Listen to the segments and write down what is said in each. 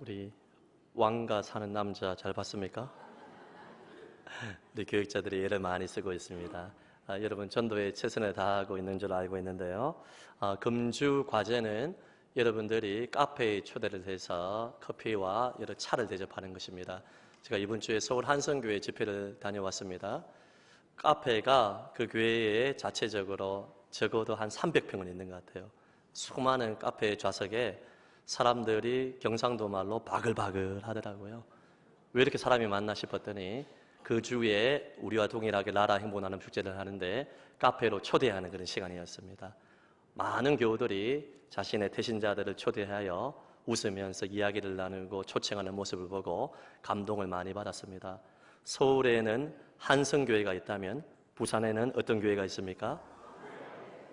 우리 왕가 사는 남자 잘 봤습니까? 우리 교육자들이 애를 많이 쓰고 있습니다. 여러분 전도에 최선을 다하고 있는 줄 알고 있는데요. 금주 과제는 여러분들이 카페에 초대를 해서 커피와 여러 차를 대접하는 것입니다. 제가 이번 주에 서울 한성교회 집회를 다녀왔습니다. 카페가 그 교회에 자체적으로 적어도 한 300평은 있는 것 같아요. 수많은 카페 좌석에 사람들이 경상도 말로 바글바글 하더라고요. 왜 이렇게 사람이 많나 싶었더니 그 주에 우리와 동일하게 나라 행복나눔 축제를 하는데 카페로 초대하는 그런 시간이었습니다. 많은 교우들이 자신의 태신자들을 초대하여 웃으면서 이야기를 나누고 초청하는 모습을 보고 감동을 많이 받았습니다. 서울에는 한성교회가 있다면 부산에는 어떤 교회가 있습니까?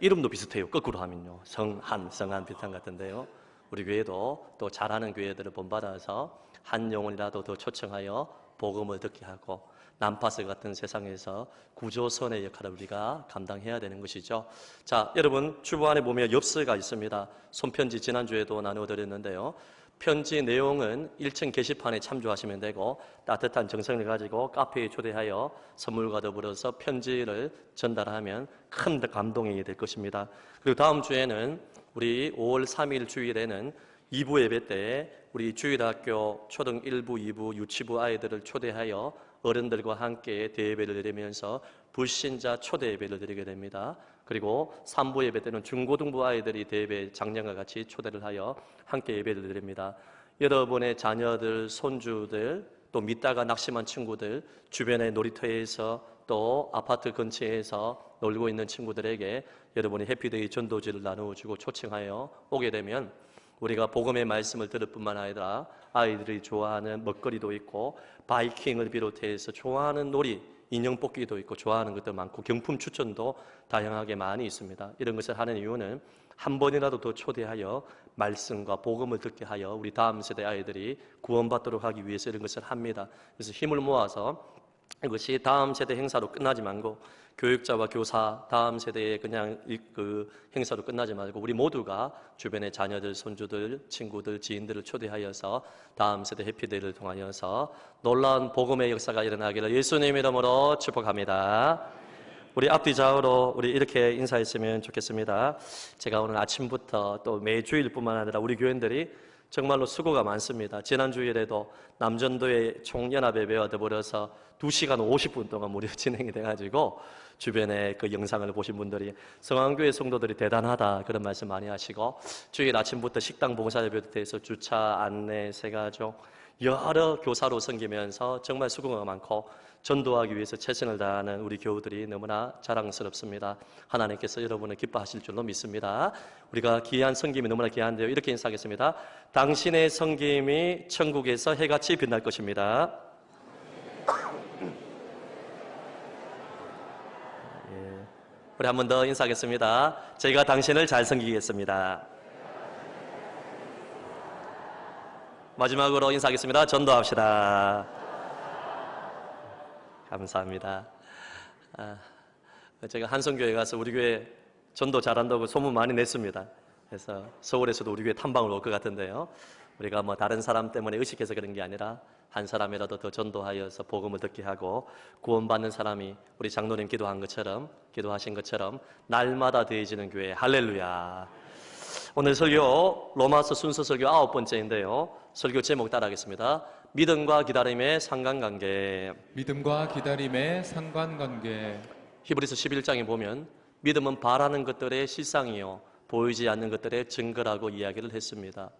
이름도 비슷해요. 거꾸로 하면요. 성한 비슷한 것 같은데요. 우리 교회도 또 잘하는 교회들을 본받아서 한 영혼이라도 더 초청하여 복음을 듣게 하고 난파스 같은 세상에서 구조선의 역할을 우리가 감당해야 되는 것이죠. 자, 여러분 주보안에 보면 엽서가 있습니다. 손편지 지난주에도 나누어드렸는데요. 편지 내용은 1층 게시판에 참조하시면 되고 따뜻한 정성을 가지고 카페에 초대하여 선물과 더불어서 편지를 전달하면 큰 감동이 될 것입니다. 그리고 다음 주에는 우리 5월 3일 주일에는 2부 예배 때 우리 주일학교 초등 1부, 2부, 유치부 아이들을 초대하여 어른들과 함께 대예배를 드리면서 불신자 초대 예배를 드리게 됩니다. 그리고 3부 예배 때는 중고등부 아이들이 대예배 장년과 같이 초대를 하여 함께 예배를 드립니다. 여러분의 자녀들, 손주들, 또 믿다가 낙심한 친구들, 주변의 놀이터에서 또 아파트 근처에서 놀고 있는 친구들에게 여러분이 해피데이 전도지를 나누어주고 초청하여 오게 되면 우리가 복음의 말씀을 들을 뿐만 아니라 아이들이 좋아하는 먹거리도 있고 바이킹을 비롯해서 좋아하는 놀이, 인형 뽑기도 있고 좋아하는 것도 많고 경품 추천도 다양하게 많이 있습니다. 이런 것을 하는 이유는 한 번이라도 더 초대하여 말씀과 복음을 듣게 하여 우리 다음 세대 아이들이 구원받도록 하기 위해서 이런 것을 합니다. 그래서 힘을 모아서 이것이 다음 세대 행사로 끝나지 말고 교육자와 교사, 다음 세대의 그냥 그 행사로 끝나지 말고 우리 모두가 주변의 자녀들, 손주들, 친구들, 지인들을 초대하여서 다음 세대 해피데이를 통하여서 놀라운 복음의 역사가 일어나기를 예수님 이름으로 축복합니다. 우리 앞뒤 좌우로 우리 이렇게 인사했으면 좋겠습니다. 제가 오늘 아침부터 또 매주일뿐만 아니라 우리 교인들이 정말로 수고가 많습니다. 지난 주일에도 남전도의 총연합예배와 더불어서 2시간 50분 동안 무료 진행이 돼가지고 주변에 그 영상을 보신 분들이 성황교회 성도들이 대단하다 그런 말씀 많이 하시고 주일 아침부터 식당 봉사자비부터 해서 주차, 안내, 세가족 여러 교사로 섬기면서 정말 수고가 많고 전도하기 위해서 최선을 다하는 우리 교우들이 너무나 자랑스럽습니다. 하나님께서 여러분을 기뻐하실 줄로 믿습니다. 우리가 귀한 섬김이 너무나 귀한데요. 이렇게 인사하겠습니다. 당신의 섬김이 천국에서 해같이 빛날 것입니다. 우리 한 번 더 인사하겠습니다. 제가 당신을 잘 섬기겠습니다. 마지막으로 인사하겠습니다. 전도합시다. 감사합니다. 제가 한성교회 가서 우리 교회 전도 잘한다고 소문 많이 냈습니다. 그래서 서울에서도 우리 교회 탐방을 올 것 같은데요. 우리가 뭐 다른 사람 때문에 의식해서 그런 게 아니라 한 사람이라도 더 전도하여서 복음을 듣게 하고 구원받는 사람이 우리 장로님 기도하신 것처럼 날마다 더해지는 교회. 할렐루야. 오늘 설교 로마서 순서 설교 9번째인데요. 설교 제목 따라하겠습니다. 믿음과 기다림의 상관관계. 믿음과 기다림의 상관관계. 히브리서 11장에 보면 믿음은 바라는 것들의 실상이요 보이지 않는 것들의 증거라고 이야기를 했습니다.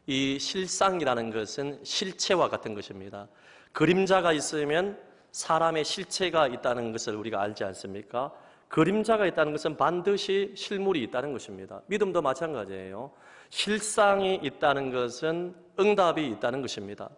이 실상이라는 것은 실체와 같은 것입니다. 그림자가 있으면 사람의 실체가 있다는 것을 우리가 알지 않습니까? 그림자가 있다는 것은 반드시 실물이 있다는 것입니다. 믿음도 마찬가지예요. 실상이 있다는 것은 응답이 있다는 것입니다.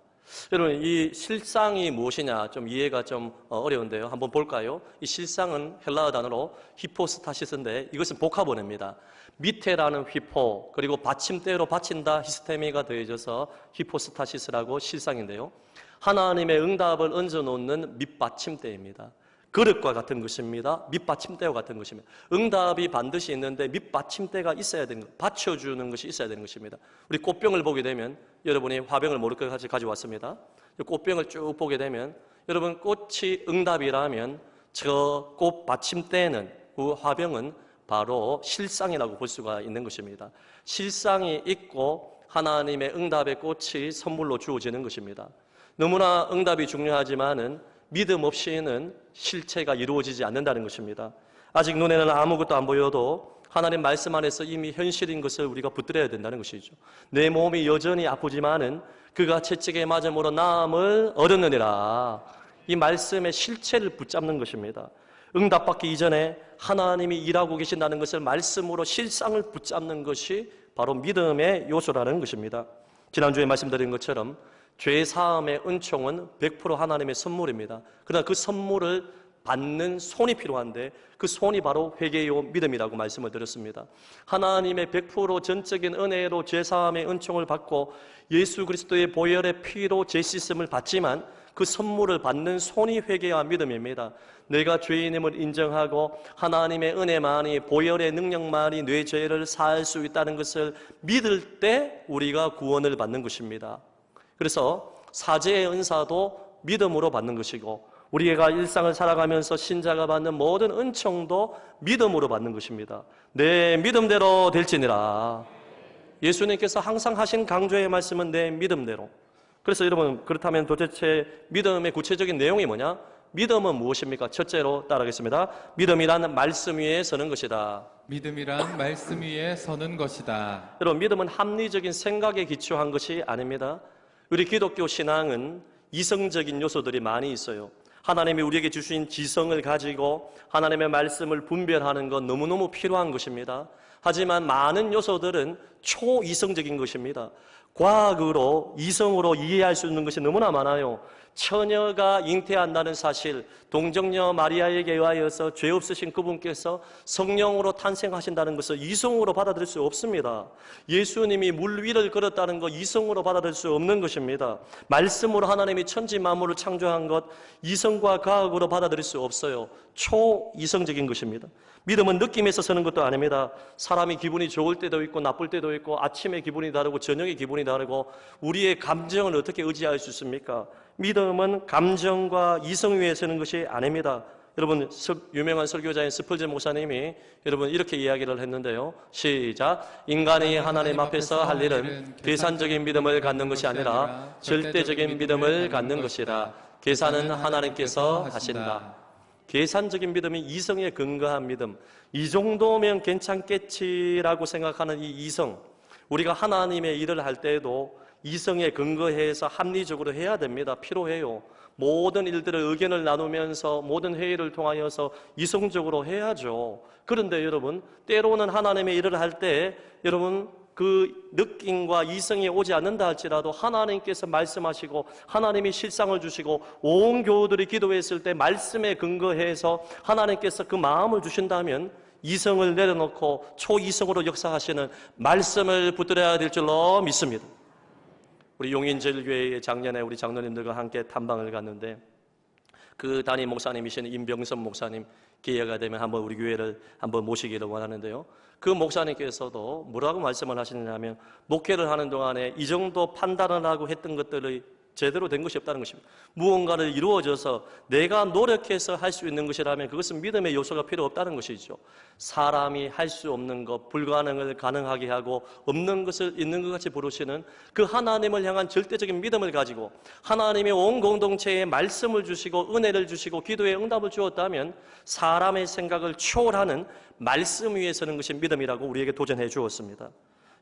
여러분, 이 실상이 무엇이냐 좀 이해가 좀 어려운데요. 한번 볼까요? 이 실상은 헬라어 단어로 히포스타시스인데 이것은 복합어입니다. 밑에라는 휘포 그리고 받침대로 받친다 히스테미가 더해져서 히포스타시스라고 실상인데요. 하나님의 응답을 얹어놓는 밑받침대입니다. 그릇과 같은 것입니다. 밑받침대와 같은 것입니다. 응답이 반드시 있는데 밑받침대가 있어야 되는 것, 받쳐주는 것이 있어야 되는 것입니다. 우리 꽃병을 보게 되면, 여러분이 화병을 모를 것 같이 가져왔습니다. 꽃병을 쭉 보게 되면, 여러분 꽃이 응답이라면 저 꽃 받침대는, 그 화병은 바로 실상이라고 볼 수가 있는 것입니다. 실상이 있고 하나님의 응답의 꽃이 선물로 주어지는 것입니다. 너무나 응답이 중요하지만은 믿음 없이는 실체가 이루어지지 않는다는 것입니다. 아직 눈에는 아무것도 안 보여도 하나님 말씀 안에서 이미 현실인 것을 우리가 붙들어야 된다는 것이죠. 내 몸이 여전히 아프지만은 그가 채찍에 맞음으로 나음을 얻었느니라. 이 말씀의 실체를 붙잡는 것입니다. 응답받기 이전에 하나님이 일하고 계신다는 것을 말씀으로 실상을 붙잡는 것이 바로 믿음의 요소라는 것입니다. 지난주에 말씀드린 것처럼 죄 사함의 은총은 100% 하나님의 선물입니다. 그러나 그 선물을 받는 손이 필요한데 그 손이 바로 회개요 믿음이라고 말씀을 드렸습니다. 하나님의 100% 전적인 은혜로 죄 사함의 은총을 받고 예수 그리스도의 보혈의 피로 죄 씻음을 받지만 그 선물을 받는 손이 회개와 믿음입니다. 내가 죄인임을 인정하고 하나님의 은혜만이, 보혈의 능력만이 내 죄를 사할 수 있다는 것을 믿을 때 우리가 구원을 받는 것입니다. 그래서 사죄의 은사도 믿음으로 받는 것이고 우리가 일상을 살아가면서 신자가 받는 모든 은총도 믿음으로 받는 것입니다. 내 믿음대로 될지니라. 예수님께서 항상 하신 강조의 말씀은 내 믿음대로. 그래서 여러분, 그렇다면 도대체 믿음의 구체적인 내용이 뭐냐? 믿음은 무엇입니까? 첫째로 따라하겠습니다. 믿음이란 말씀 위에 서는 것이다. 믿음이란 말씀 위에 서는 것이다. 여러분, 믿음은 합리적인 생각에 기초한 것이 아닙니다. 우리 기독교 신앙은 이성적인 요소들이 많이 있어요. 하나님이 우리에게 주신 지성을 가지고 하나님의 말씀을 분별하는 건 너무너무 필요한 것입니다. 하지만 많은 요소들은 초이성적인 것입니다. 과학으로, 이성으로 이해할 수 있는 것이 너무나 많아요. 처녀가 잉태한다는 사실, 동정녀 마리아에게 의하여서 죄 없으신 그분께서 성령으로 탄생하신다는 것을 이성으로 받아들일 수 없습니다. 예수님이 물 위를 걸었다는 것 이성으로 받아들일 수 없는 것입니다. 말씀으로 하나님이 천지 만물을 창조한 것 이성과 과학으로 받아들일 수 없어요. 초이성적인 것입니다. 믿음은 느낌에서 서는 것도 아닙니다. 사람이 기분이 좋을 때도 있고 나쁠 때도 있고 아침에 기분이 다르고 저녁에 기분이 다르고 우리의 감정을 어떻게 의지할 수 있습니까? 믿음은 감정과 이성 위에 서는 것이 아닙니다. 여러분, 유명한 설교자인 스펄전 목사님이 여러분 이렇게 이야기를 했는데요. 시작. 인간이 하나님 앞에서 할 일은 계산적인 믿음을 갖는 것이 아니라 절대적인 믿음을 갖는 것이다. 계산은 하나님께서 하신다. 계산적인 믿음이 이성에 근거한 믿음, 이 정도면 괜찮겠지라고 생각하는 이 이성, 우리가 하나님의 일을 할 때에도 이성에 근거해서 합리적으로 해야 됩니다. 필요해요. 모든 일들을 의견을 나누면서 모든 회의를 통하여서 이성적으로 해야죠. 그런데 여러분, 때로는 하나님의 일을 할 때 여러분 그 느낌과 이성이 오지 않는다 할지라도 하나님께서 말씀하시고 하나님이 실상을 주시고 온 교우들이 기도했을 때 말씀에 근거해서 하나님께서 그 마음을 주신다면 이성을 내려놓고 초이성으로 역사하시는 말씀을 붙들어야 될 줄로 믿습니다. 우리 용인제일교회에 작년에 우리 장로님들과 함께 탐방을 갔는데 그 담임 목사님이신 임병선 목사님 기회가 되면 한번 우리 교회를 한번 모시기를 원하는데요. 그 목사님께서도 뭐라고 말씀을 하시느냐면 목회를 하는 동안에 이 정도 판단을 하고 했던 것들이 제대로 된 것이 없다는 것입니다. 무언가를 이루어져서 내가 노력해서 할 수 있는 것이라면 그것은 믿음의 요소가 필요 없다는 것이죠. 사람이 할 수 없는 것, 불가능을 가능하게 하고 없는 것을 있는 것 같이 부르시는 그 하나님을 향한 절대적인 믿음을 가지고 하나님의 온 공동체에 말씀을 주시고 은혜를 주시고 기도의 응답을 주었다면 사람의 생각을 초월하는 말씀 위에 서는 것이 믿음이라고 우리에게 도전해 주었습니다.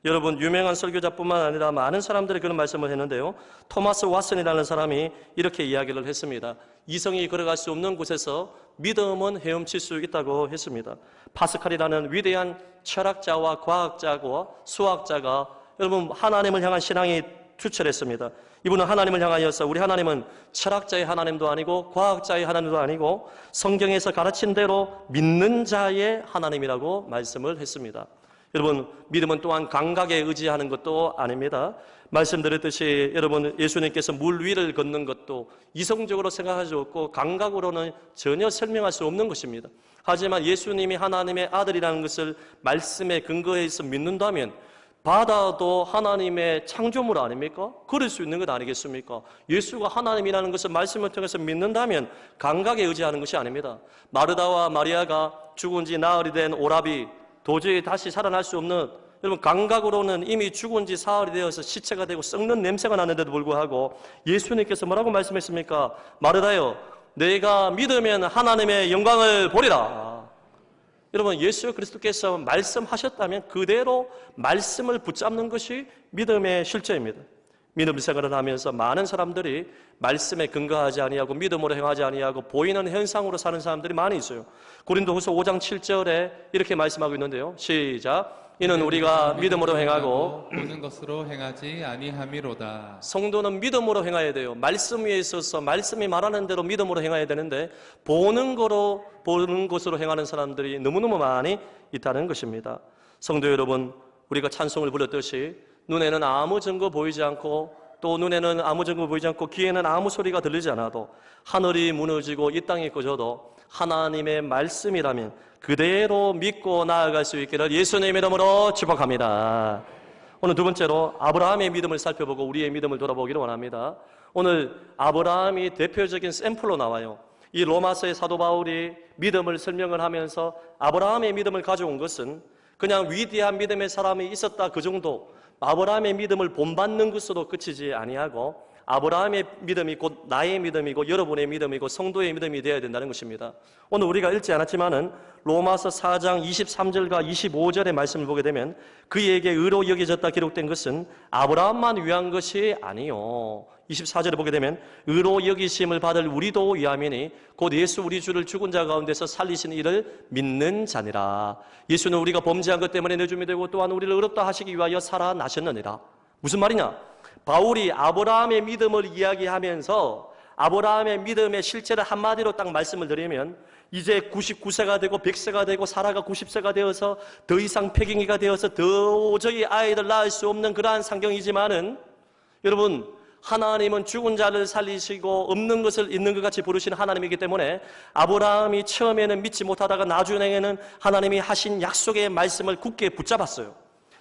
여러분, 유명한 설교자뿐만 아니라 많은 사람들이 그런 말씀을 했는데요. 토마스 왓슨이라는 사람이 이렇게 이야기를 했습니다. 이성이 걸어갈 수 없는 곳에서 믿음은 헤엄칠 수 있다고 했습니다. 파스칼이라는 위대한 철학자와 과학자와 수학자가 여러분 하나님을 향한 신앙이 투철했습니다. 이분은 하나님을 향하여서 우리 하나님은 철학자의 하나님도 아니고 과학자의 하나님도 아니고 성경에서 가르친 대로 믿는 자의 하나님이라고 말씀을 했습니다. 여러분, 믿음은 또한 감각에 의지하는 것도 아닙니다. 말씀드렸듯이 여러분, 예수님께서 물 위를 걷는 것도 이성적으로 생각할 수 없고 감각으로는 전혀 설명할 수 없는 것입니다. 하지만 예수님이 하나님의 아들이라는 것을 말씀에 근거해서 믿는다면 바다도 하나님의 창조물 아닙니까? 그럴 수 있는 것 아니겠습니까? 예수가 하나님이라는 것을 말씀을 통해서 믿는다면 감각에 의지하는 것이 아닙니다. 마르다와 마리아가 죽은 지 나흘이 된 오라비, 도저히 다시 살아날 수 없는, 여러분, 감각으로는 이미 죽은 지 사흘이 되어서 시체가 되고 썩는 냄새가 나는데도 불구하고 예수님께서 뭐라고 말씀했습니까? 마르다여, 내가 믿으면 하나님의 영광을 보리라. 여러분, 예수 그리스도께서 말씀하셨다면 그대로 말씀을 붙잡는 것이 믿음의 실제입니다. 믿음 생활을 하면서 많은 사람들이 말씀에 근거하지 아니하고 믿음으로 행하지 아니하고 보이는 현상으로 사는 사람들이 많이 있어요. 고린도후서 5장 7절에 이렇게 말씀하고 있는데요. 시작. 이는 우리가 믿음으로 행하고 보는 것으로 행하지 아니함이로다. 성도는 믿음으로 행해야 돼요. 말씀 위에 있어서 말씀이 말하는 대로 믿음으로 행해야 되는데 보는 것으로 행하는 사람들이 너무너무 많이 있다는 것입니다. 성도 여러분, 우리가 찬송을 불렀듯이 눈에는 아무 증거 보이지 않고 또 눈에는 아무 증거 보이지 않고 귀에는 아무 소리가 들리지 않아도 하늘이 무너지고 이 땅이 꺼져도 하나님의 말씀이라면 그대로 믿고 나아갈 수 있기를 예수님의 이름으로 축복합니다. 오늘 두 번째로 아브라함의 믿음을 살펴보고 우리의 믿음을 돌아보기를 원합니다. 오늘 아브라함이 대표적인 샘플로 나와요. 이 로마서의 사도 바울이 믿음을 설명을 하면서 아브라함의 믿음을 가져온 것은 그냥 위대한 믿음의 사람이 있었다 그 정도, 아브라함의 믿음을 본받는 것으로 그치지 아니하고 아브라함의 믿음이 곧 나의 믿음이고 여러분의 믿음이고 성도의 믿음이 되어야 된다는 것입니다. 오늘 우리가 읽지 않았지만은 로마서 4장 23절과 25절의 말씀을 보게 되면 그에게 의로 여겨졌다 기록된 것은 아브라함만 위한 것이 아니요. 24절에 보게 되면 의로 여기심을 받을 우리도 위함이니 곧 예수 우리 주를 죽은 자 가운데서 살리신 이를 믿는 자니라. 예수는 우리가 범죄한 것 때문에 내줌이 되고 또한 우리를 의롭다 하시기 위하여 살아나셨느니라. 무슨 말이냐? 바울이 아브라함의 믿음을 이야기하면서 아브라함의 믿음의 실체를 한마디로 딱 말씀을 드리면 이제 99세가 되고 100세가 되고 사라가 90세가 되어서 더 이상 폐경이가 되어서 도저히 아이를 낳을 수 없는 그러한 상경이지만은 여러분, 하나님은 죽은 자를 살리시고 없는 것을 있는 것 같이 부르시는 하나님이기 때문에 아브라함이 처음에는 믿지 못하다가 나중에는 하나님이 하신 약속의 말씀을 굳게 붙잡았어요.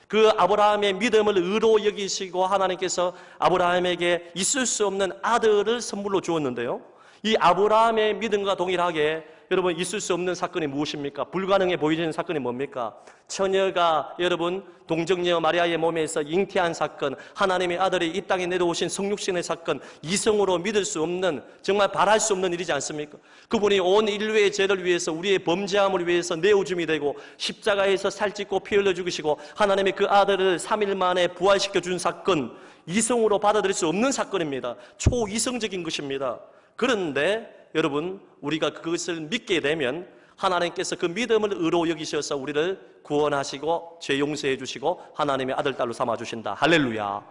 그 아브라함의 믿음을 의로 여기시고 하나님께서 아브라함에게 있을 수 없는 아들을 선물로 주었는데요. 이 아브라함의 믿음과 동일하게 여러분 있을 수 없는 사건이 무엇입니까? 불가능해 보이는 사건이 뭡니까? 처녀가 여러분 동정녀 마리아의 몸에서 잉태한 사건, 하나님의 아들이 이 땅에 내려오신 성육신의 사건, 이성으로 믿을 수 없는, 정말 바랄 수 없는 일이지 않습니까? 그분이 온 인류의 죄를 위해서, 우리의 범죄함을 위해서 내오줌이 되고 십자가에서 살찢고 피 흘려 죽으시고 하나님의 그 아들을 3일 만에 부활시켜 준 사건, 이성으로 받아들일 수 없는 사건입니다. 초이성적인 것입니다. 그런데 여러분, 우리가 그것을 믿게 되면 하나님께서 그 믿음을 의로 여기셔서 우리를 구원하시고 죄 용서해 주시고 하나님의 아들, 딸로 삼아주신다. 할렐루야.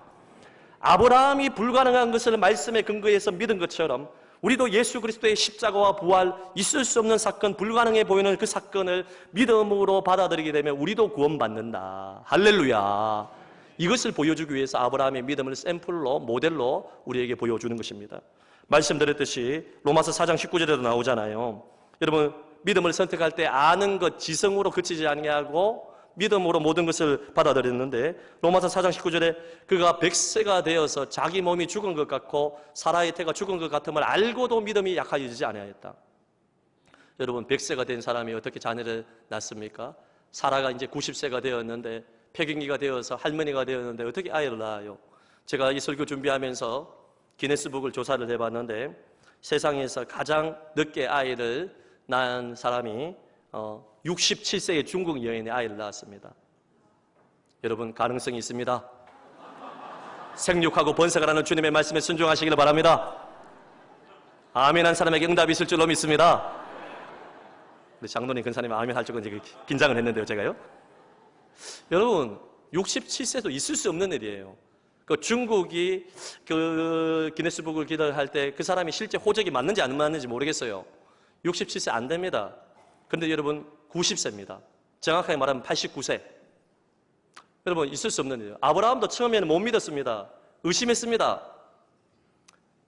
아브라함이 불가능한 것을 말씀에 근거해서 믿은 것처럼 우리도 예수 그리스도의 십자가와 부활, 있을 수 없는 사건, 불가능해 보이는 그 사건을 믿음으로 받아들이게 되면 우리도 구원받는다. 할렐루야. 이것을 보여주기 위해서 아브라함의 믿음을 샘플로, 모델로 우리에게 보여주는 것입니다. 말씀드렸듯이 로마서 4장 19절에도 나오잖아요. 여러분, 믿음을 선택할 때 아는 것, 지성으로 그치지 아니하고 믿음으로 모든 것을 받아들였는데 로마서 4장 19절에 그가 100세가 되어서 자기 몸이 죽은 것 같고 사라의 태가 죽은 것 같음을 알고도 믿음이 약해지지 아니하였다. 여러분, 100세가 된 사람이 어떻게 자녀를 낳습니까? 사라가 이제 90세가 되었는데 폐경기가 되어서 할머니가 되었는데 어떻게 아이를 낳아요? 제가 이 설교 준비하면서 기네스북을 조사를 해봤는데 세상에서 가장 늦게 아이를 낳은 사람이 67세의 중국 여인의 아이를 낳았습니다. 여러분, 가능성이 있습니다. 생육하고 번성을 하는 주님의 말씀에 순종하시기를 바랍니다. 아멘 한 사람에게 응답이 있을 줄로 믿습니다. 우리 장로님 근사님 아멘 할 줄은 긴장을 했는데요, 제가요. 여러분, 67세도 있을 수 없는 일이에요. 그 중국이 그 기네스북을 기록할 때 그 사람이 실제 호적이 맞는지 안 맞는지 모르겠어요. 67세 안 됩니다. 그런데 여러분 90세입니다. 정확하게 말하면 89세. 여러분, 있을 수 없는 일이에요. 아브라함도 처음에는 못 믿었습니다. 의심했습니다.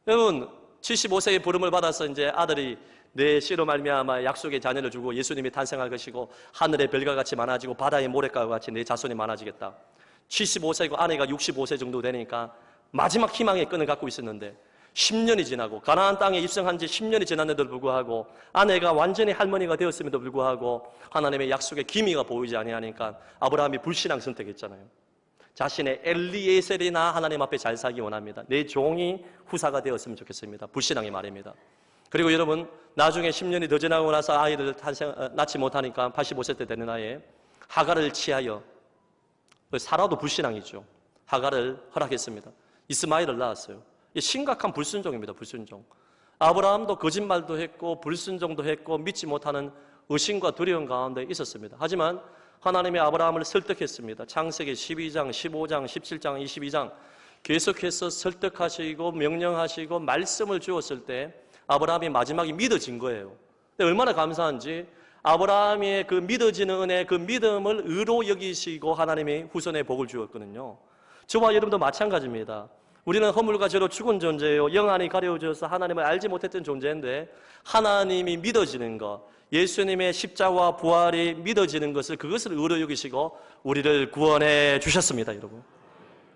여러분, 75세의 부름을 받아서 이제 아들이 내 씨로 말미암아 약속의 자녀를 주고 예수님이 탄생할 것이고 하늘의 별과 같이 많아지고 바다의 모래가와 같이 내 자손이 많아지겠다. 75세고 아내가 65세 정도 되니까 마지막 희망의 끈을 갖고 있었는데 10년이 지나고 가나안 땅에 입성한 지 10년이 지났는데도 불구하고 아내가 완전히 할머니가 되었음에도 불구하고 하나님의 약속의 기미가 보이지 아니하니까 아브라함이 불신앙 선택했잖아요. 자신의 엘리에셀이나 하나님 앞에 잘 살기 원합니다. 내 종이 후사가 되었으면 좋겠습니다. 불신앙의 말입니다. 그리고 여러분, 나중에 10년이 더 지나고 나서 아이를 낳지 못하니까 85세 때 되는 나이에 하갈을 취하여, 사라도 불신앙이죠. 하갈을 허락했습니다. 이스마엘을 낳았어요. 이 심각한 불순종입니다. 불순종. 아브라함도 거짓말도 했고 불순종도 했고 믿지 못하는 의심과 두려움 가운데 있었습니다. 하지만 하나님이 아브라함을 설득했습니다. 창세기 12장, 15장, 17장, 22장 계속해서 설득하시고 명령하시고 말씀을 주었을 때 아브라함이 마지막에 믿어진 거예요. 근데 얼마나 감사한지 아브라함의 그 믿어지는 은혜, 그 믿음을 의로 여기시고 하나님이 후손의 복을 주었거든요. 저와 여러분도 마찬가지입니다. 우리는 허물과 죄로 죽은 존재예요. 영안이 가려워져서 하나님을 알지 못했던 존재인데 하나님이 믿어지는 것, 예수님의 십자가와 부활이 믿어지는 것을 그것을 의로 여기시고 우리를 구원해 주셨습니다. 여러분,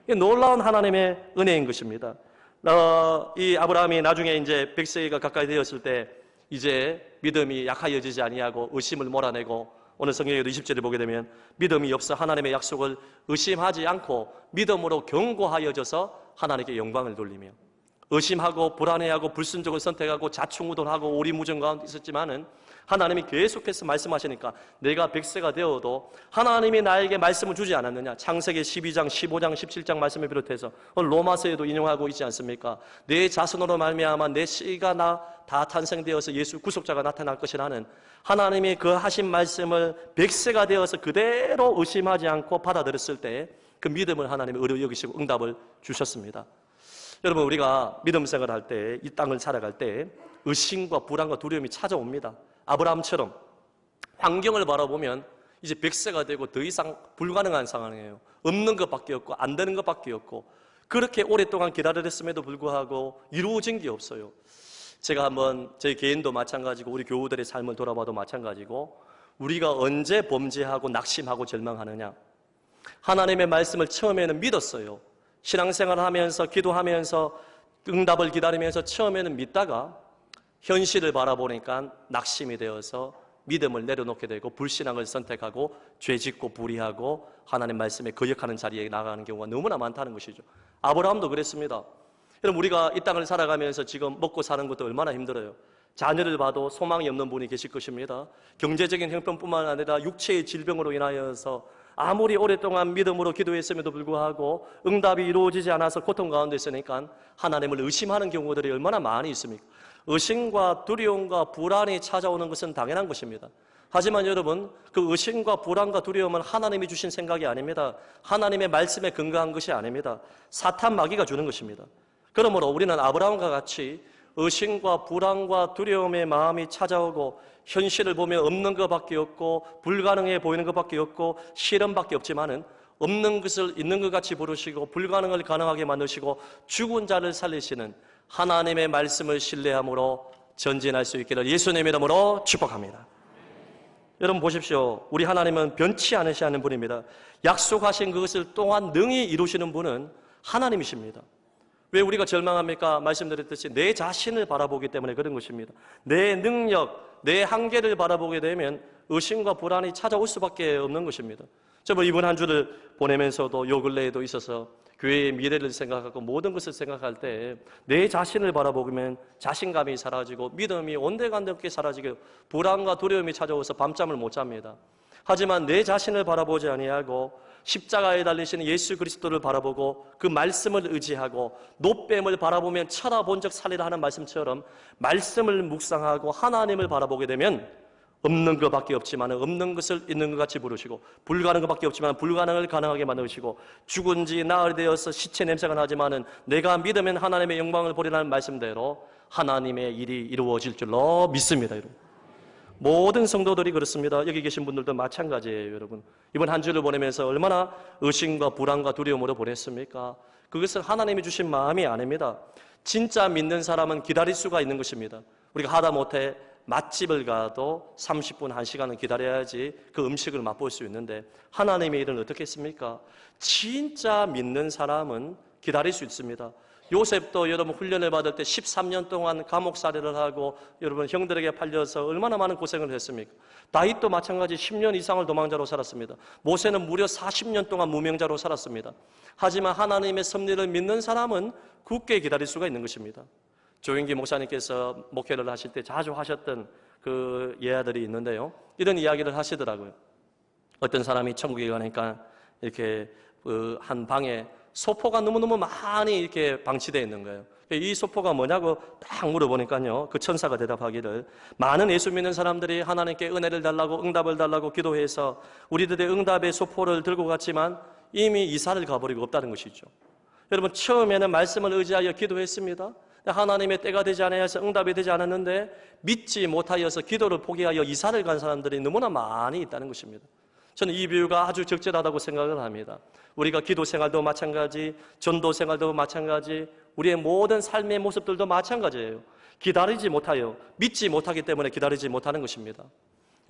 놀라운 하나님의 은혜인 것입니다. 이 아브라함이 나중에 이제 100세가 가까이 되었을 때 이제 믿음이 약하여지지 아니하고 의심을 몰아내고 오늘 성경에도 20절을 보게 되면 믿음이 없어 하나님의 약속을 의심하지 않고 믿음으로 견고하여져서 하나님께 영광을 돌리며 의심하고 불안해하고 불순종을 선택하고 자충우돌하고 오리무정 가운데 있었지만은 하나님이 계속해서 말씀하시니까 내가 100세가 되어도 하나님이 나에게 말씀을 주지 않았느냐. 창세기 12장, 15장, 17장 말씀을 비롯해서 오늘 로마서에도 인용하고 있지 않습니까? 내 자손으로 말미암아 내 씨가 다 탄생되어서 예수 구속자가 나타날 것이라는 하나님이 그 하신 말씀을 100세가 되어서 그대로 의심하지 않고 받아들였을 때 그 믿음을 하나님이 의로 여기시고 응답을 주셨습니다. 여러분, 우리가 믿음 생활할 때, 이 땅을 살아갈 때 의심과 불안과 두려움이 찾아옵니다. 아브라함처럼 환경을 바라보면 이제 100세가 되고 더 이상 불가능한 상황이에요. 없는 것밖에 없고 안 되는 것밖에 없고 그렇게 오랫동안 기다렸음에도 불구하고 이루어진 게 없어요. 제가 한번 저희 개인도 마찬가지고 우리 교우들의 삶을 돌아봐도 마찬가지고 우리가 언제 범죄하고 낙심하고 절망하느냐. 하나님의 말씀을 처음에는 믿었어요. 신앙생활을 하면서 기도하면서 응답을 기다리면서 처음에는 믿다가 현실을 바라보니까 낙심이 되어서 믿음을 내려놓게 되고 불신앙을 선택하고 죄짓고 불의하고 하나님 말씀에 거역하는 자리에 나가는 경우가 너무나 많다는 것이죠. 아브라함도 그랬습니다. 여러분, 우리가 이 땅을 살아가면서 지금 먹고 사는 것도 얼마나 힘들어요. 자녀를 봐도 소망이 없는 분이 계실 것입니다. 경제적인 형편뿐만 아니라 육체의 질병으로 인하여서 아무리 오랫동안 믿음으로 기도했음에도 불구하고 응답이 이루어지지 않아서 고통 가운데 있으니까 하나님을 의심하는 경우들이 얼마나 많이 있습니까? 의심과 두려움과 불안이 찾아오는 것은 당연한 것입니다. 하지만 여러분, 그 의심과 불안과 두려움은 하나님이 주신 생각이 아닙니다. 하나님의 말씀에 근거한 것이 아닙니다. 사탄 마귀가 주는 것입니다. 그러므로 우리는 아브라함과 같이 의심과 불안과 두려움의 마음이 찾아오고 현실을 보면 없는 것밖에 없고 불가능해 보이는 것밖에 없고 시련밖에 없지만은 없는 것을 있는 것 같이 부르시고 불가능을 가능하게 만드시고 죽은 자를 살리시는 하나님의 말씀을 신뢰함으로 전진할 수 있기를 예수님의 이름으로 축복합니다. 여러분 보십시오. 우리 하나님은 변치 않으시는 분입니다. 약속하신 그것을 또한 능히 이루시는 분은 하나님이십니다. 왜 우리가 절망합니까? 말씀드렸듯이 내 자신을 바라보기 때문에 그런 것입니다. 내 능력, 내 한계를 바라보게 되면 의심과 불안이 찾아올 수밖에 없는 것입니다. 저번 이번 한 주를 보내면서도 요 근래에도 있어서 교회의 미래를 생각하고 모든 것을 생각할 때 내 자신을 바라보면 자신감이 사라지고 믿음이 온데간데 없게 사라지고 불안과 두려움이 찾아와서 밤잠을 못 잡니다. 하지만 내 자신을 바라보지 아니하고 십자가에 달리신 예수 그리스도를 바라보고 그 말씀을 의지하고 노뱀을 바라보면 쳐다본 적 살리라 하는 말씀처럼 말씀을 묵상하고 하나님을 바라보게 되면 없는 것밖에 없지만 없는 것을 있는 것 같이 부르시고 불가능한 것밖에 없지만 불가능을 가능하게 만드시고 죽은 지 나흘 되어서 시체 냄새가 나지만 내가 믿으면 하나님의 영광을 보리라는 말씀대로 하나님의 일이 이루어질 줄로 믿습니다. 여러분. 모든 성도들이 그렇습니다. 여기 계신 분들도 마찬가지예요, 여러분. 이번 한 주를 보내면서 얼마나 의심과 불안과 두려움으로 보냈습니까? 그것은 하나님이 주신 마음이 아닙니다. 진짜 믿는 사람은 기다릴 수가 있는 것입니다. 우리가 하다못해 맛집을 가도 30분, 1시간은 기다려야지 그 음식을 맛볼 수 있는데 하나님의 일은 어떻게 했습니까? 진짜 믿는 사람은 기다릴 수 있습니다. 요셉도 여러분 훈련을 받을 때 13년 동안 감옥살이를 하고 여러분 형들에게 팔려서 얼마나 많은 고생을 했습니까? 다윗도 마찬가지 10년 이상을 도망자로 살았습니다. 모세는 무려 40년 동안 무명자로 살았습니다. 하지만 하나님의 섭리를 믿는 사람은 굳게 기다릴 수가 있는 것입니다. 조영기 목사님께서 목회를 하실 때 자주 하셨던 그 예화들이 있는데요. 이런 이야기를 하시더라고요. 어떤 사람이 천국에 가니까 이렇게 한 방에 소포가 너무너무 많이 이렇게 방치되어 있는 거예요. 이 소포가 뭐냐고 딱 물어보니까요. 그 천사가 대답하기를 많은 예수 믿는 사람들이 하나님께 은혜를 달라고 응답을 달라고 기도해서 우리들의 응답의 소포를 들고 갔지만 이미 이사를 가버리고 없다는 것이죠. 여러분 처음에는 말씀을 의지하여 기도했습니다. 하나님의 때가 되지 않아서 응답이 되지 않았는데 믿지 못하여서 기도를 포기하여 이사를 간 사람들이 너무나 많이 있다는 것입니다. 저는 이 비유가 아주 적절하다고 생각을 합니다. 우리가 기도 생활도 마찬가지, 전도 생활도 마찬가지, 우리의 모든 삶의 모습들도 마찬가지예요. 기다리지 못하여, 믿지 못하기 때문에 기다리지 못하는 것입니다.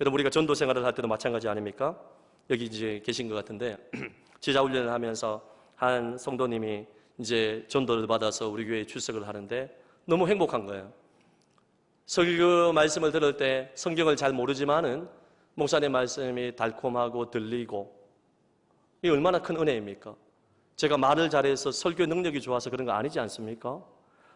여러분 우리가 전도 생활을 할 때도 마찬가지 아닙니까? 여기 이제 계신 것 같은데 제자훈련을 하면서 한 성도님이 이제 전도를 받아서 우리 교회에 출석을 하는데 너무 행복한 거예요. 설교 말씀을 들을 때 성경을 잘 모르지만은 목사님 말씀이 달콤하고 들리고 이게 얼마나 큰 은혜입니까? 제가 말을 잘해서 설교 능력이 좋아서 그런 거 아니지 않습니까?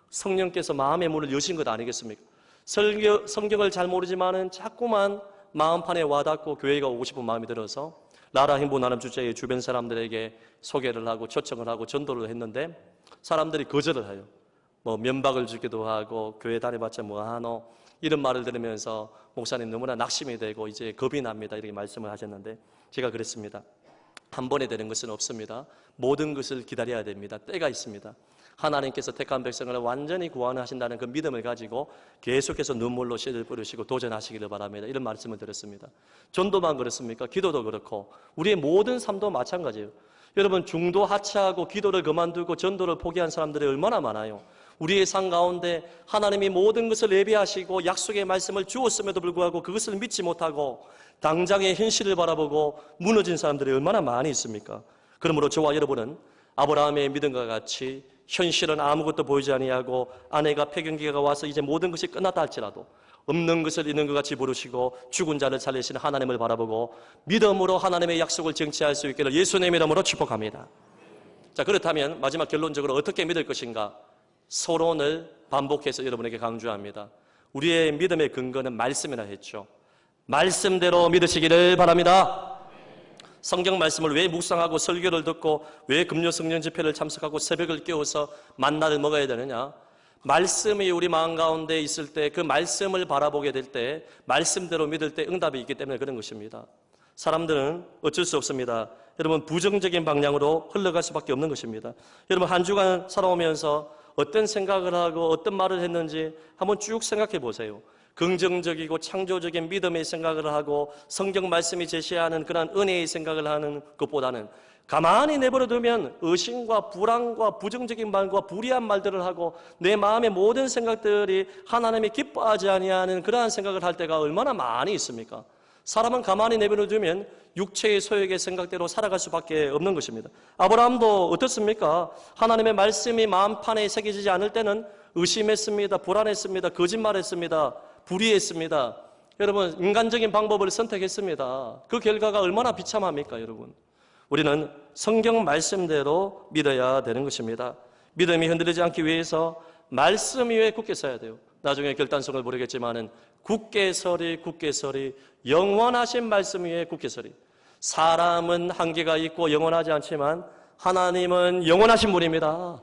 성령께서 마음의 문을 여신 것 아니겠습니까? 성경을 잘 모르지만은 자꾸만 마음판에 와닿고 교회가 오고 싶은 마음이 들어서 나라 행보 나눔 주제의 주변 사람들에게 소개를 하고 초청을 하고 전도를 했는데 사람들이 거절을 해요. 뭐 면박을 주기도 하고 교회 다녀봤자 뭐하노 이런 말을 들으면서 목사님 너무나 낙심이 되고 이제 겁이 납니다 이렇게 말씀을 하셨는데 제가 그랬습니다. 한 번에 되는 것은 없습니다. 모든 것을 기다려야 됩니다. 때가 있습니다. 하나님께서 택한 백성을 완전히 구원하신다는 그 믿음을 가지고 계속해서 눈물로 씨를 뿌리시고 도전하시기를 바랍니다. 이런 말씀을 드렸습니다. 전도만 그렇습니까? 기도도 그렇고 우리의 모든 삶도 마찬가지예요. 여러분 중도 하차하고 기도를 그만두고 전도를 포기한 사람들이 얼마나 많아요. 우리의 삶 가운데 하나님이 모든 것을 예비하시고 약속의 말씀을 주었음에도 불구하고 그것을 믿지 못하고 당장의 현실을 바라보고 무너진 사람들이 얼마나 많이 있습니까? 그러므로 저와 여러분은 아브라함의 믿음과 같이 현실은 아무것도 보이지 아니하고 아내가 폐경기가 와서 이제 모든 것이 끝났다 할지라도 없는 것을 있는 것 같이 부르시고 죽은 자를 살리시는 하나님을 바라보고 믿음으로 하나님의 약속을 쟁취할 수 있기를 예수님의 이름으로 축복합니다. 자, 그렇다면 마지막 결론적으로 어떻게 믿을 것인가? 서론을 반복해서 여러분에게 강조합니다. 우리의 믿음의 근거는 말씀이라 했죠. 말씀대로 믿으시기를 바랍니다. 성경 말씀을 왜 묵상하고 설교를 듣고 왜 금요 성령 집회를 참석하고 새벽을 깨워서 만나를 먹어야 되느냐? 말씀이 우리 마음 가운데 있을 때 그 말씀을 바라보게 될 때 말씀대로 믿을 때 응답이 있기 때문에 그런 것입니다. 사람들은 어쩔 수 없습니다. 여러분 부정적인 방향으로 흘러갈 수밖에 없는 것입니다. 여러분 한 주간 살아오면서 어떤 생각을 하고 어떤 말을 했는지 한번 쭉 생각해 보세요. 긍정적이고 창조적인 믿음의 생각을 하고 성경 말씀이 제시하는 그런 은혜의 생각을 하는 것보다는 가만히 내버려 두면 의심과 불안과 부정적인 말과 불의한 말들을 하고 내 마음의 모든 생각들이 하나님이 기뻐하지 아니하는 그러한 생각을 할 때가 얼마나 많이 있습니까? 사람은 가만히 내버려 두면 육체의 소욕의 생각대로 살아갈 수밖에 없는 것입니다. 아브라함도 어떻습니까? 하나님의 말씀이 마음판에 새겨지지 않을 때는 의심했습니다. 불안했습니다. 거짓말했습니다. 불의했습니다. 여러분 인간적인 방법을 선택했습니다. 그 결과가 얼마나 비참합니까 여러분? 우리는 성경 말씀대로 믿어야 되는 것입니다. 믿음이 흔들리지 않기 위해서 말씀 위에 굳게 서야 돼요. 나중에 결단성을 모르겠지만은 굳게 서리 영원하신 말씀 위에 굳게 서리. 사람은 한계가 있고 영원하지 않지만 하나님은 영원하신 분입니다.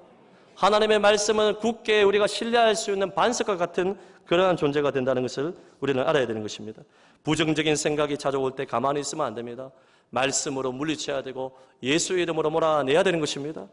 하나님의 말씀은 굳게 우리가 신뢰할 수 있는 반석과 같은 그러한 존재가 된다는 것을 우리는 알아야 되는 것입니다. 부정적인 생각이 찾아올 때 가만히 있으면 안 됩니다. 말씀으로 물리쳐야 되고 예수의 이름으로 몰아내야 되는 것입니다.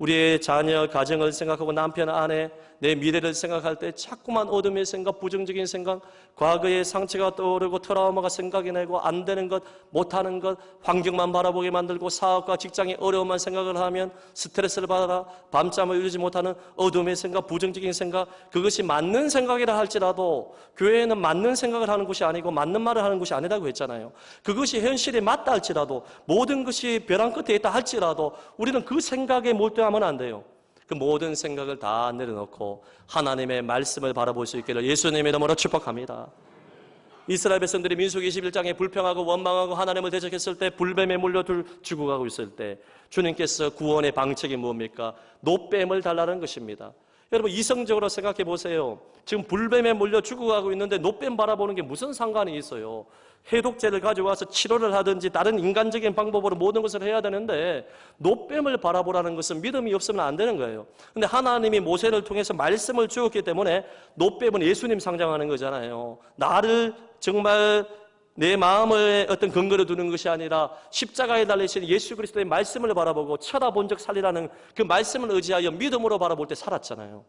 우리의 자녀, 가정을 생각하고 남편, 아내, 내 미래를 생각할 때 자꾸만 어둠의 생각, 부정적인 생각, 과거의 상처가 떠오르고 트라우마가 생각이 나고 안 되는 것, 못하는 것, 환경만 바라보게 만들고 사업과 직장의 어려움만 생각을 하면 스트레스를 받아 밤잠을 이루지 못하는 어둠의 생각, 부정적인 생각, 그것이 맞는 생각이라 할지라도 교회에는 맞는 생각을 하는 곳이 아니고 맞는 말을 하는 곳이 아니라고 했잖아요. 그것이 현실에 맞다 할지라도 모든 것이 벼랑 끝에 있다 할지라도 우리는 그 생각에 몰두하면 안 돼요. 그 모든 생각을 다 내려놓고 하나님의 말씀을 바라볼 수 있기를 예수님의 이름으로 축복합니다. 이스라엘 백성들이 민수기 21장에 불평하고 원망하고 하나님을 대적했을 때 불뱀에 물려 죽어가고 있을 때 주님께서 구원의 방책이 무엇입니까? 노뱀을 달라는 것입니다. 여러분 이성적으로 생각해 보세요. 지금 불뱀에 물려 죽어가고 있는데 노뱀 바라보는 게 무슨 상관이 있어요? 해독제를 가져와서 치료를 하든지 다른 인간적인 방법으로 모든 것을 해야 되는데 노뱀을 바라보라는 것은 믿음이 없으면 안 되는 거예요. 근데 하나님이 모세를 통해서 말씀을 주었기 때문에 노뱀은 예수님 상징하는 거잖아요. 나를 정말 내 마음의 어떤 근거를 두는 것이 아니라 십자가에 달리신 예수 그리스도의 말씀을 바라보고 쳐다본 적 살리라는 그 말씀을 의지하여 믿음으로 바라볼 때 살았잖아요.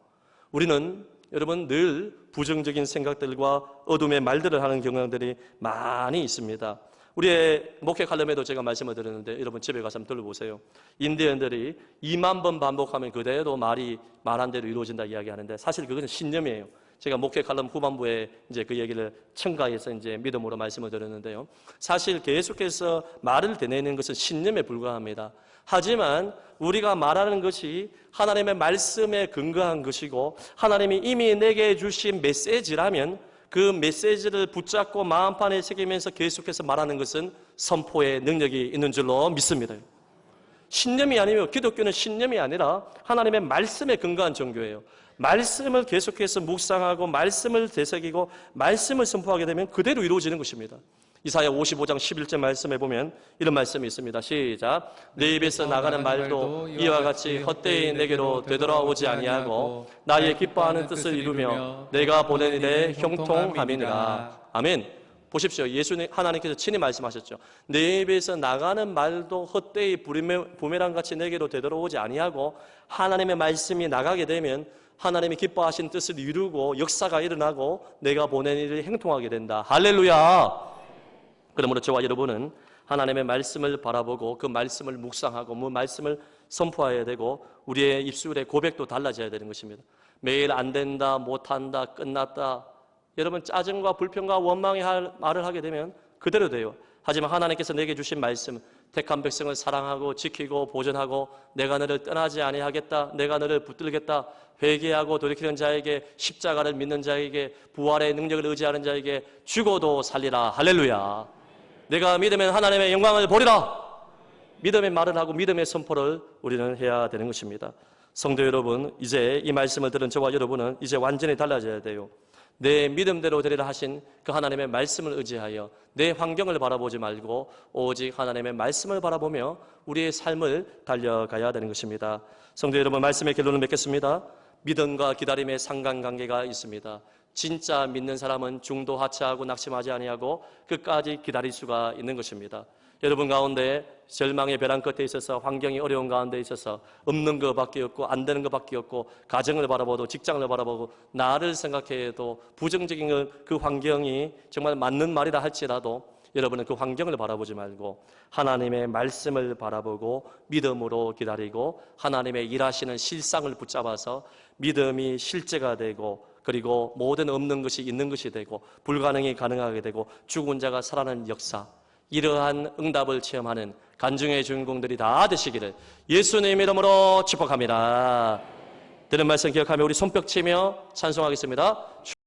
우리는 여러분 늘 부정적인 생각들과 어둠의 말들을 하는 경향들이 많이 있습니다. 우리의 목회 칼럼에도 제가 말씀을 드렸는데 여러분 집에 가서 한번 들어보세요. 인디언들이 2만 번 반복하면 그대로 말한 대로 이루어진다 이야기하는데 사실 그것은 신념이에요. 제가 목회 칼럼 후반부에 이제 그 얘기를 첨가해서 이제 믿음으로 말씀을 드렸는데요. 사실 계속해서 말을 되뇌는 것은 신념에 불과합니다. 하지만 우리가 말하는 것이 하나님의 말씀에 근거한 것이고 하나님이 이미 내게 주신 메시지라면 그 메시지를 붙잡고 마음판에 새기면서 계속해서 말하는 것은 선포의 능력이 있는 줄로 믿습니다. 신념이 아니면 기독교는 신념이 아니라 하나님의 말씀에 근거한 종교예요. 말씀을 계속해서 묵상하고 말씀을 되새기고 말씀을 선포하게 되면 그대로 이루어지는 것입니다. 이사야 55장 11절 말씀에 보면 이런 말씀이 있습니다. 시작. 내 입에서 나가는 말도 이와 같이 헛되이 내게로 되돌아오지 아니하고 나의 기뻐하는 뜻을 이루며 내가 보낸 일에 형통함이니라. 아멘. 보십시오. 예수님 하나님께서 친히 말씀하셨죠. 내 입에서 나가는 말도 헛되이 부메랑같이 내게로 되돌아오지 아니하고 하나님의 말씀이 나가게 되면 하나님이 기뻐하신 뜻을 이루고 역사가 일어나고 내가 보낸 일을 행통하게 된다. 할렐루야. 그러므로 저와 여러분은 하나님의 말씀을 바라보고 그 말씀을 묵상하고 그 말씀을 선포해야 되고 우리의 입술의 고백도 달라져야 되는 것입니다. 매일 안 된다, 못한다, 끝났다. 여러분 짜증과 불평과 원망의 말을 하게 되면 그대로 돼요. 하지만 하나님께서 내게 주신 말씀, 택한 백성을 사랑하고 지키고 보존하고 내가 너를 떠나지 아니하겠다, 내가 너를 붙들겠다, 회개하고 돌이키는 자에게, 십자가를 믿는 자에게, 부활의 능력을 의지하는 자에게 죽어도 살리라. 할렐루야. 내가 믿으면 하나님의 영광을 보리라. 믿음의 말을 하고 믿음의 선포를 우리는 해야 되는 것입니다. 성도 여러분, 이제 이 말씀을 들은 저와 여러분은 이제 완전히 달라져야 돼요. 내 믿음대로 되리라 하신 그 하나님의 말씀을 의지하여 내 환경을 바라보지 말고 오직 하나님의 말씀을 바라보며 우리의 삶을 달려가야 되는 것입니다. 성도 여러분, 말씀의 결론을 맺겠습니다. 믿음과 기다림의 상관관계가 있습니다. 진짜 믿는 사람은 중도 하차하고 낙심하지 아니하고 끝까지 기다릴 수가 있는 것입니다. 여러분 가운데 절망의 벼랑 끝에 있어서 환경이 어려운 가운데 있어서 없는 것밖에 없고 안 되는 것밖에 없고 가정을 바라보고 직장을 바라보고 나를 생각해도 부정적인 그 환경이 정말 맞는 말이라 할지라도 여러분은 그 환경을 바라보지 말고 하나님의 말씀을 바라보고 믿음으로 기다리고 하나님의 일하시는 실상을 붙잡아서 믿음이 실제가 되고 그리고 모든 없는 것이 있는 것이 되고 불가능이 가능하게 되고 죽은 자가 살아나는 역사, 이러한 응답을 체험하는 간증의 주인공들이 다 되시기를 예수님 이름으로 축복합니다. 들은 말씀 기억하며 우리 손뼉 치며 찬송하겠습니다.